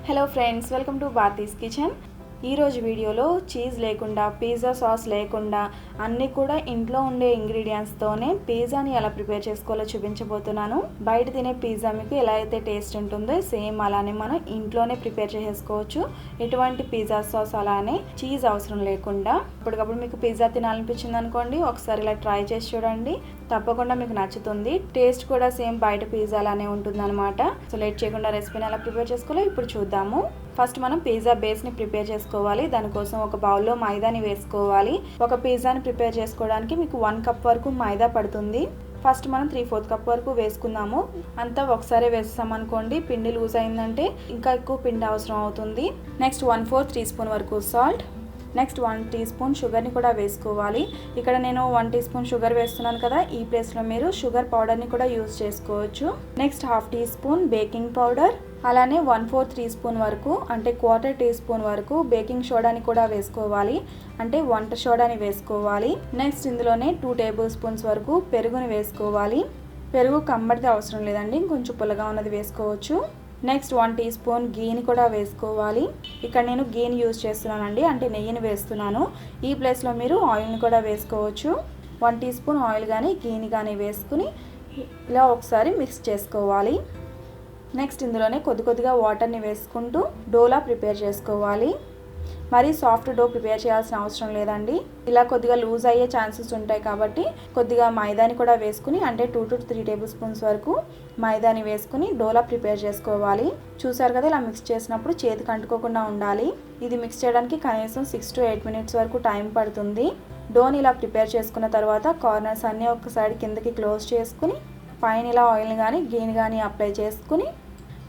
Hello friends, welcome to Bharati's kitchen. ఈరోజు వీడియోలో cheese లేకుండా, పిజ్జా సాస్ లేకుండా అన్నీ కూడా ఇంట్లో ఉండే ఇంగ్రీడియంట్స్తోనే పిజ్జాని ఎలా ప్రిపేర్ చేసుకోవాలో చూపించబోతున్నాను. బయట తినే పిజ్జా మీకు ఎలా అయితే టేస్ట్ ఉంటుందో సేమ్ అలానే మనం ఇంట్లోనే ప్రిపేర్ చేసుకోవచ్చు. ఎటువంటి పిజ్జా సాస్ అలానే చీజ్ అవసరం లేకుండా అప్పటికప్పుడు మీకు పిజ్జా తినాలనిపించింది అనుకోండి, ఒకసారి ఇలా ట్రై చేసి చూడండి. తప్పకుండా మీకు నచ్చుతుంది. టేస్ట్ కూడా సేమ్ బయట పిజ్జా లానే ఉంటుంది అనమాట. సో లేట్ చేయకుండా రెసిపీని ఎలా ప్రిపేర్ చేసుకోవాలో ఇప్పుడు చూద్దాము. ఫస్ట్ మనం పిజ్జా బేస్ని ప్రిపేర్ చేసుకోవాలి. దానికోసం ఒక బౌల్లో మైదాని వేసుకోవాలి. ఒక పిజ్జాని ప్రిపేర్ చేసుకోవడానికి మీకు 1 కప్ వరకు మైదా పడుతుంది. ఫస్ట్ మనం 3/4 కప్ వరకు వేసుకుందాము. అంతా ఒకసారి వేస్తామనుకోండి, పిండి లూజ్ అయిందంటే ఇంకా ఎక్కువ పిండి అవసరం అవుతుంది. నెక్స్ట్ 1/4 టీ స్పూన్ వరకు సాల్ట్. నెక్స్ట్ 1 టీ స్పూన్ షుగర్ని కూడా వేసుకోవాలి. ఇక్కడ నేను 1 టీ స్పూన్ షుగర్ వేస్తున్నాను కదా, ఈ ప్లేస్లో మీరు షుగర్ పౌడర్ని కూడా యూజ్ చేసుకోవచ్చు. Next 1/2 teaspoon baking powder, అలానే 1/4 టీ స్పూన్ వరకు అంటే 1/4 టీ స్పూన్ వరకు బేకింగ్ సోడాని కూడా వేసుకోవాలి, అంటే వంట సోడాని వేసుకోవాలి. నెక్స్ట్ ఇందులోనే 2 టేబుల్ స్పూన్స్ వరకు పెరుగుని వేసుకోవాలి. పెరుగు కమ్మడితే అవసరం లేదండి, కొంచెం పుల్లగా ఉన్నది వేసుకోవచ్చు. నెక్స్ట్ 1 టీ స్పూన్ గీని కూడా వేసుకోవాలి. ఇక్కడ నేను గీని యూజ్ చేస్తున్నానండి, అంటే నెయ్యిని వేస్తున్నాను. ఈ ప్లేస్లో మీరు ఆయిల్ని కూడా వేసుకోవచ్చు. 1 టీ స్పూన్ ఆయిల్ కానీ గీని కానీ వేసుకుని ఇలా ఒకసారి మిక్స్ చేసుకోవాలి. నెక్స్ట్ ఇందులోనే కొద్దిగా వాటర్ని వేసుకుంటూ డోలా ప్రిపేర్ చేసుకోవాలి. మరి సాఫ్ట్ డో ప్రిపేర్ చేయాల్సిన అవసరం లేదండి. ఇలా కొద్దిగా లూజ్ అయ్యే ఛాన్సెస్ ఉంటాయి కాబట్టి కొద్దిగా మైదాని కూడా వేసుకుని, అంటే 2 to 3 టేబుల్ స్పూన్స్ వరకు మైదాని వేసుకుని డోలా ప్రిపేర్ చేసుకోవాలి. చూసారు కదా, ఇలా మిక్స్ చేసినప్పుడు చేతికి అంటుకోకుండా ఉండాలి. ఇది మిక్స్ చేయడానికి కనీసం 6 to 8 మినిట్స్ వరకు టైం పడుతుంది. డోని ఇలా ప్రిపేర్ చేసుకున్న తర్వాత కార్నర్స్ అన్నీ ఒక సైడ్ కిందకి క్లోజ్ చేసుకుని పైన ఇలా ఆయిల్ని కానీ గీని కానీ అప్లై చేసుకుని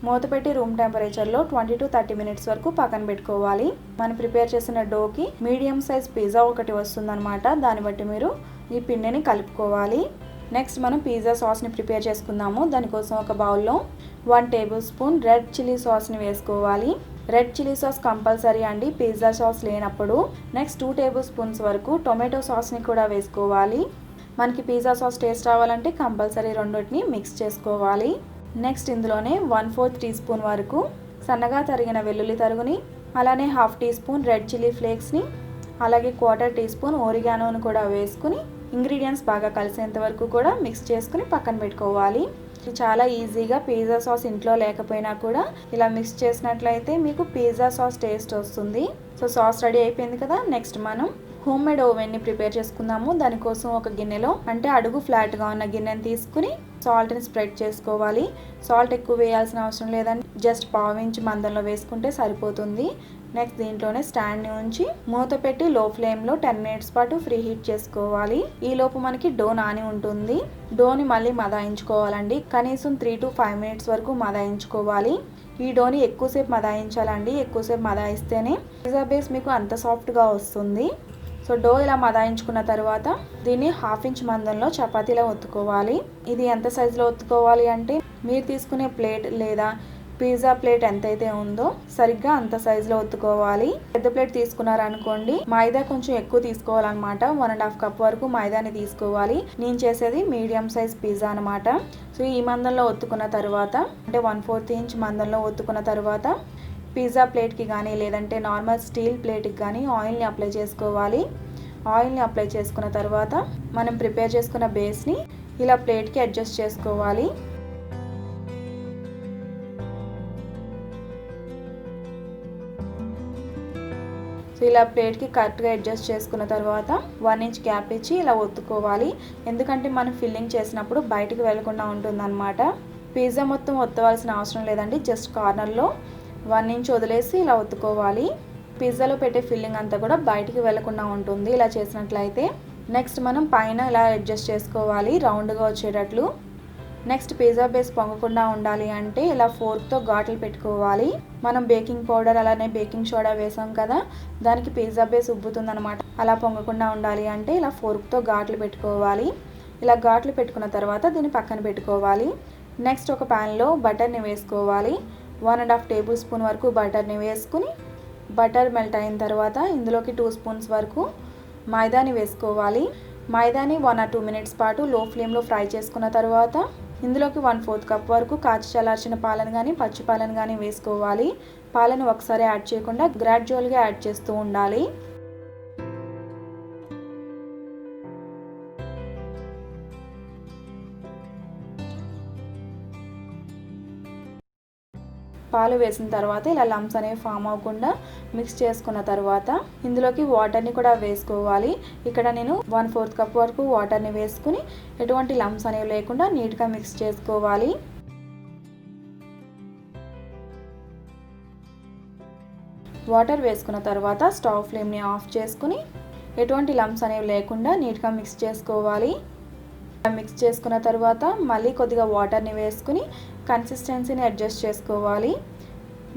మూత పెట్టి రూమ్ టెంపరేచర్లో 20 to 30 మినిట్స్ వరకు పక్కన పెట్టుకోవాలి. మనం ప్రిపేర్ చేసిన డోకి మీడియం సైజ్ పిజ్జా ఒకటి వస్తుందన్నమాట. దాన్ని బట్టి మీరు ఈ పిండిని కలుపుకోవాలి. నెక్స్ట్ మనం పిజ్జా సాస్ని ప్రిపేర్ చేసుకుందాము. దానికోసం ఒక బౌల్లో 1 టేబుల్ స్పూన్ రెడ్ చిల్లీ సాస్ని వేసుకోవాలి. రెడ్ చిల్లీ సాస్ కంపల్సరీ అండి పిజ్జా సాస్ లేనప్పుడు. నెక్స్ట్ 2 టేబుల్ స్పూన్స్ వరకు టొమాటో సాస్ని కూడా వేసుకోవాలి. మనకి పిజ్జా సాస్ టేస్ట్ రావాలంటే కంపల్సరీ రెండింటిని మిక్స్ చేసుకోవాలి. నెక్స్ట్ ఇందులోనే 1/4 టీ స్పూన్ వరకు సన్నగా తరిగిన వెల్లుల్లి తరుగుని, అలానే 1/2 టీ స్పూన్ రెడ్ చిల్లీ ఫ్లేక్స్ని, అలాగే 1/4 టీ స్పూన్ ఓరిగానోని కూడా వేసుకుని ఇంగ్రీడియంట్స్ బాగా కలిసేంత వరకు కూడా మిక్స్ చేసుకుని పక్కన పెట్టుకోవాలి. ఇది చాలా ఈజీగా పిజ్జా సాస్ ఇంట్లో లేకపోయినా కూడా ఇలా మిక్స్ చేసినట్లయితే మీకు పిజ్జా సాస్ టేస్ట్ వస్తుంది. సో సాస్ రెడీ అయిపోయింది కదా. నెక్స్ట్ మనం హోమ్ మేడ్ ఓవెన్ని ప్రిపేర్ చేసుకుందాము. దానికోసం ఒక గిన్నెలో, అంటే అడుగు ఫ్లాట్గా ఉన్న గిన్నెని తీసుకుని సాల్ట్ని స్ప్రెడ్ చేసుకోవాలి. సాల్ట్ ఎక్కువ వేయాల్సిన అవసరం లేదండి, జస్ట్ 1/2 ఇంచ్ మందంలో వేసుకుంటే సరిపోతుంది. నెక్స్ట్ దీంట్లోనే స్టాండ్ని ఉంచి మూత పెట్టి లో ఫ్లేమ్లో 10 మినిట్స్ పాటు ఫ్రీ హీట్ చేసుకోవాలి. ఈ లోపు మనకి డో నాని ఉంటుంది. డోని మళ్ళీ మదాయించుకోవాలండి. కనీసం 3 to 5 మినిట్స్ వరకు మదాయించుకోవాలి. ఈ డోని ఎక్కువసేపు మదాయించాలండి. ఎక్కువసేపు మదాయిస్తేనే పిజ్జా బేస్ మీకు అంత సాఫ్ట్గా వస్తుంది. సో డో ఇలా మదాయించుకున్న తర్వాత దీన్ని 1/2 ఇంచ్ మందంలో చపాతీలా ఒత్తుకోవాలి. ఇది ఎంత సైజులో ఒత్తుకోవాలి అంటే మీరు తీసుకునే ప్లేట్ లేదా పిజ్జా ప్లేట్ ఎంతైతే ఉందో సరిగ్గా అంత సైజులో ఒత్తుకోవాలి. పెద్ద ప్లేట్ తీసుకున్నారనుకోండి, మైదా కొంచెం ఎక్కువ తీసుకోవాలన్నమాట. 1.5 కప్ వరకు మైదాని తీసుకోవాలి. నేను చేసేది మీడియం సైజ్ పిజ్జా అనమాట. సో ఈ మందంలో ఒత్తుకున్న తర్వాత, అంటే 1/4 ఇంచ్ మందంలో ఒత్తుకున్న తర్వాత పిజ్జా ప్లేట్కి కానీ లేదంటే నార్మల్ స్టీల్ ప్లేట్కి కానీ ఆయిల్ని అప్లై చేసుకోవాలి. ఆయిల్ని అప్లై చేసుకున్న తర్వాత మనం ప్రిపేర్ చేసుకున్న బేస్ని ఇలా ప్లేట్కి అడ్జస్ట్ చేసుకోవాలి. సో ఇలా ప్లేట్కి కరెక్ట్గా అడ్జస్ట్ చేసుకున్న తర్వాత 1 ఇంచ్ గ్యాప్ ఇచ్చి ఇలా ఒత్తుకోవాలి. ఎందుకంటే మనం ఫిల్లింగ్ చేసినప్పుడు బయటకు వెళ్లకుండా ఉంటుందన్నమాట. పిజ్జా మొత్తం ఒత్తవలసిన అవసరం లేదండి, జస్ట్ కార్నర్లో 1 ఇంచ్ వదిలేసి ఇలా ఒత్తుకోవాలి. పిజ్జాలో పెట్టే ఫిల్లింగ్ అంతా కూడా బయటికి వెళ్లకుండా ఉంటుంది ఇలా చేసినట్లయితే. నెక్స్ట్ మనం పైన ఇలా అడ్జస్ట్ చేసుకోవాలి రౌండ్గా వచ్చేటట్లు. నెక్స్ట్ పిజ్జా బేస్ పొంగకుండా ఉండాలి అంటే ఇలా ఫోర్క్తో ఘాట్లు పెట్టుకోవాలి. మనం బేకింగ్ పౌడర్ అలానే బేకింగ్ సోడా వేసాం కదా, దానికి పిజ్జా బేస్ ఉబ్బుతుందన్నమాట. అలా పొంగకుండా ఉండాలి అంటే ఇలా ఫోర్క్తో ఘాట్లు పెట్టుకోవాలి. ఇలా ఘాట్లు పెట్టుకున్న తర్వాత దీన్ని పక్కన పెట్టుకోవాలి. నెక్స్ట్ ఒక ప్యాన్లో బటర్ని వేసుకోవాలి. 1.5 టేబుల్ స్పూన్ వరకు బటర్ని వేసుకుని బటర్ మెల్ట్ అయిన తర్వాత ఇందులోకి 2 స్పూన్స్ వరకు మైదాని వేసుకోవాలి. మైదాని 1 or 2 మినిట్స్ పాటు లో ఫ్లేమ్లో ఫ్రై చేసుకున్న తర్వాత ఇందులోకి 1/4 కప్ వరకు కాచి చల్లార్చిన పాలను కానీ పచ్చి పాలను కానీ వేసుకోవాలి. పాలను ఒకసారి యాడ్ చేయకుండా గ్రాడ్యువల్గా యాడ్ చేస్తూ ఉండాలి. పాలు వేసిన తర్వాత ఇలా లంప్స్ అనేవి ఫామ్ అవ్వకుండా మిక్స్ చేసుకున్న తర్వాత ఇందులోకి వాటర్ని కూడా వేసుకోవాలి. ఇక్కడ నేను 1/4 కప్ వరకు వాటర్ని వేసుకుని ఎటువంటి లంప్స్ అనేవి లేకుండా నీట్గా మిక్స్ చేసుకోవాలి. వాటర్ వేసుకున్న తర్వాత స్టవ్ ఫ్లేమ్ని ఆఫ్ చేసుకుని ఎటువంటి లంప్స్ అనేవి లేకుండా నీట్గా మిక్స్ చేసుకోవాలి. మిక్స్ చేసుకున్న తర్వాత మళ్ళీ కొద్దిగా వాటర్ని వేసుకుని కన్సిస్టెన్సీని అడ్జస్ట్ చేసుకోవాలి.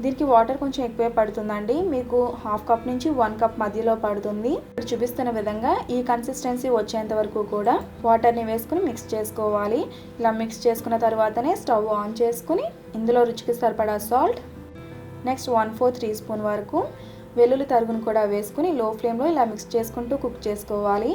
దీనికి వాటర్ కొంచెం ఎక్కువే పడుతుందండి. మీకు 1/2 కప్ నుంచి 1 కప్ మధ్యలో పడుతుంది. ఇప్పుడు చూపిస్తున్న విధంగా ఈ కన్సిస్టెన్సీ వచ్చేంత వరకు కూడా వాటర్ని వేసుకుని మిక్స్ చేసుకోవాలి. ఇలా మిక్స్ చేసుకున్న తర్వాతనే స్టవ్ ఆన్ చేసుకుని ఇందులో రుచికి సరిపడా సాల్ట్, నెక్స్ట్ 1/4 టీ స్పూన్ వరకు వెల్లుల్లి తరుగును కూడా వేసుకుని లో ఫ్లేమ్లో ఇలా మిక్స్ చేసుకుంటూ కుక్ చేసుకోవాలి.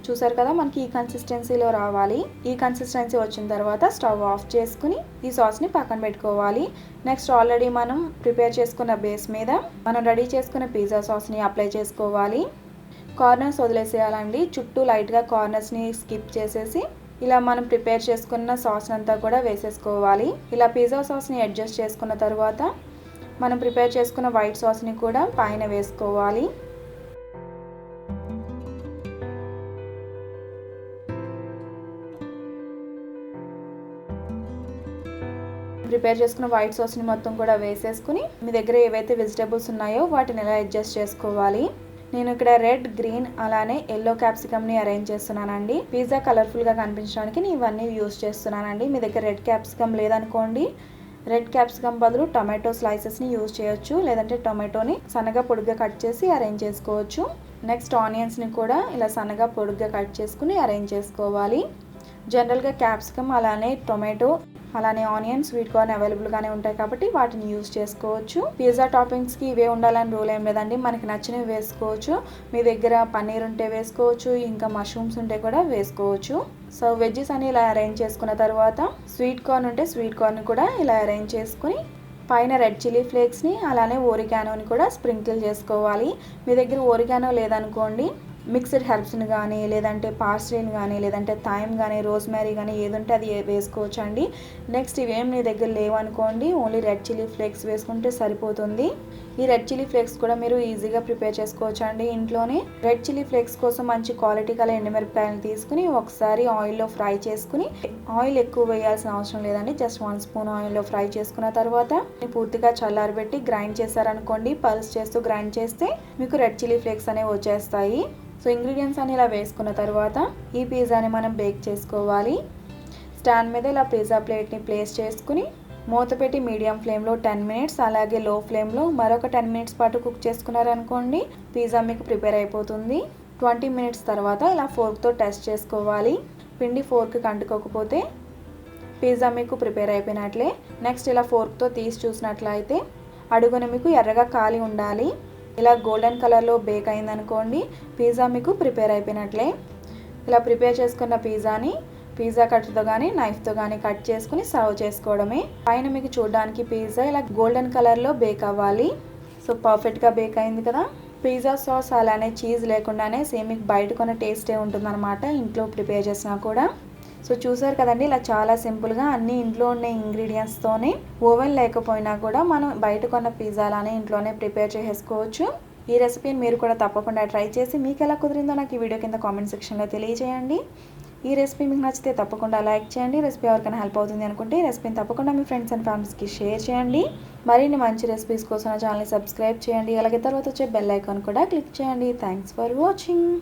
చూసారు కదా, మనకి ఈ కన్సిస్టెన్సీలో రావాలి. ఈ కన్సిస్టెన్సీ వచ్చిన తర్వాత స్టవ్ ఆఫ్ చేసుకుని ఈ సాస్ని పక్కన పెట్టుకోవాలి. నెక్స్ట్ ఆల్రెడీ మనం ప్రిపేర్ చేసుకున్న బేస్ మీద మనం రెడీ చేసుకున్న పిజ్జా సాస్ని అప్లై చేసుకోవాలి. కార్నర్స్ వదిలేసేయాలండి. చుట్టూ లైట్గా కార్నర్స్ని స్కిప్ చేసేసి ఇలా మనం ప్రిపేర్ చేసుకున్న సాస్ అంతా కూడా వేసేసుకోవాలి. ఇలా పిజ్జా సాస్ని అడ్జస్ట్ చేసుకున్న తర్వాత మనం ప్రిపేర్ చేసుకున్న వైట్ సాస్ని కూడా పైన వేసుకోవాలి. ప్రిపేర్ చేసుకున్న వైట్ సాస్ని మొత్తం కూడా వేసేసుకుని మీ దగ్గర ఏవైతే వెజిటేబుల్స్ ఉన్నాయో వాటిని ఎలా అడ్జస్ట్ చేసుకోవాలి. నేను ఇక్కడ రెడ్, గ్రీన్ అలానే ఎల్లో క్యాప్సికమ్ని అరేంజ్ చేస్తున్నానండి. పిజ్జా కలర్ఫుల్గా కనిపించడానికి నేను ఇవన్నీ యూజ్ చేస్తున్నానండి. మీ దగ్గర రెడ్ క్యాప్సికమ్ లేదనుకోండి, రెడ్ క్యాప్సికమ్ బదులు టొమాటో స్లైసెస్ని యూజ్ చేయొచ్చు, లేదంటే టొమాటోని సన్నగా పొడుగ్గా కట్ చేసి అరేంజ్ చేసుకోవచ్చు. నెక్స్ట్ ఆనియన్స్ని కూడా ఇలా సన్నగా పొడుగ్గా కట్ చేసుకుని అరేంజ్ చేసుకోవాలి. జనరల్గా క్యాప్సికమ్ అలానే టొమాటో అలానే ఆనియన్, స్వీట్ కార్న్ అవైలబుల్గానే ఉంటాయి కాబట్టి వాటిని యూజ్ చేసుకోవచ్చు. పిజ్జా టాపింగ్స్కి ఇవే ఉండాలని రూల్ ఏం లేదండి, మనకి నచ్చినవి వేసుకోవచ్చు. మీ దగ్గర పన్నీర్ ఉంటే వేసుకోవచ్చు, ఇంకా మష్రూమ్స్ ఉంటే కూడా వేసుకోవచ్చు. సో వెజ్జెస్ అని ఇలా అరేంజ్ చేసుకున్న తర్వాత స్వీట్ కార్న్ ఉంటే స్వీట్ కార్న్ కూడా ఇలా అరేంజ్ చేసుకుని పైన రెడ్ చిల్లీ ఫ్లేక్స్ని అలానే ఓరిగానోని కూడా స్ప్రింకిల్ చేసుకోవాలి. మీ దగ్గర ఓరిగానో లేదనుకోండి, మిక్స్డ్ హెర్బ్స్ని కానీ లేదంటే పార్స్లీని కానీ లేదంటే థైమ్ కానీ రోజ్మెరీ కానీ ఏది ఉంటే అది వేసుకోవచ్చు అండి. నెక్స్ట్ ఇవేం మీ దగ్గర లేవనుకోండి, ఓన్లీ రెడ్ చిల్లీ ఫ్లేక్స్ వేసుకుంటే సరిపోతుంది. ఈ రెడ్ చిల్లీ ఫ్లేక్స్ కూడా మీరు ఈజీగా ప్రిపేర్ చేసుకోవచ్చు అండి ఇంట్లోనే. రెడ్ చిల్లీ ఫ్లేక్స్ కోసం మంచి క్వాలిటీ గల ఎండుమిరపకాయలు తీసుకుని ఒకసారి ఆయిల్లో ఫ్రై చేసుకుని, ఆయిల్ ఎక్కువ వేయాల్సిన అవసరం లేదండి, జస్ట్ 1 స్పూన్ ఆయిల్లో ఫ్రై చేసుకున్న తర్వాత పూర్తిగా చల్లారబెట్టి గ్రైండ్ చేశారనుకోండి, పల్స్ చేస్తూ గ్రైండ్ చేస్తే మీకు రెడ్ చిల్లీ ఫ్లేక్స్ అనేవి వచ్చేస్తాయి. సో ఇంగ్రీడియంట్స్ అని ఇలా వేసుకున్న తర్వాత ఈ పిజ్జాని మనం బేక్ చేసుకోవాలి. స్టాండ్ మీద ఇలా పిజ్జా ప్లేట్ని ప్లేస్ చేసుకుని మూత పెట్టి మీడియం ఫ్లేమ్లో 10 మినిట్స్ అలాగే లో ఫ్లేమ్లో మరొక 10 మినిట్స్ పాటు కుక్ చేసుకున్నారనుకోండి, పిజ్జా మీకు ప్రిపేర్ అయిపోతుంది. 20 మినిట్స్ తర్వాత ఇలా ఫోర్క్తో టెస్ట్ చేసుకోవాలి. పిండి ఫోర్క్కి అంటుకోకపోతే పిజ్జా మీకు ప్రిపేర్ అయిపోయినట్లే. నెక్స్ట్ ఇలా ఫోర్క్తో తీసి చూసినట్లయితే అడుగున మీకు ఎర్రగా కాలి ఉండాలి. ఇలా గోల్డెన్ కలర్లో బేక్ అయిందనుకోండి, పిజ్జా మీకు ప్రిపేర్ అయిపోయినట్లే. ఇలా ప్రిపేర్ చేసుకున్న పిజ్జాని పిజ్జా కట్టర్తో కానీ నైఫ్తో కానీ కట్ చేసుకుని సర్వ్ చేసుకోవడమే. పైన మీకు చూడడానికి పిజ్జా ఇలా గోల్డెన్ కలర్లో బేక్ అవ్వాలి. సో పర్ఫెక్ట్గా బేక్ అయింది కదా. పిజ్జా సాస్ అలానే చీజ్ లేకుండానే సేమ్ మీకు బయట కొన్న టేస్టే ఉంటుందన్నమాట ఇంట్లో ప్రిపేర్ చేసినా కూడా. సో చూసారు కదండి, ఇలా చాలా సింపుల్గా అన్ని ఇంట్లో ఉండే ఇంగ్రీడియంట్స్తోనే ఓవెన్ లేకపోయినా కూడా మనం బయట కొన్న పిజ్జాలానే ఇంట్లోనే ప్రిపేర్ చేసుకోవచ్చు. ఈ రెసిపీని మీరు కూడా తప్పకుండా ట్రై చేసి మీకు ఎలా కుదిరిందో నాకు ఈ వీడియో కింద కామెంట్ సెక్షన్లో తెలియజేయండి. ఈ రెసిపీ మీకు నచ్చితే తప్పకుండా లైక్ చేయండి. రెసిపీ ఎవరికైనా హెల్ప్ అవుతుంది అనుకుంటే ఈ రెసిపీని తప్పకుండా మీ ఫ్రెండ్స్ అండ్ ఫ్యామిలీస్కి షేర్ చేయండి. మరిన్ని మంచి రెసిపీస్ కోసం నా ఛానల్ని సబ్స్క్రైబ్ చేయండి. అలాగే తర్వాత వచ్చే బెల్ ఐకాన్ కూడా క్లిక్ చేయండి. Thanks for watching.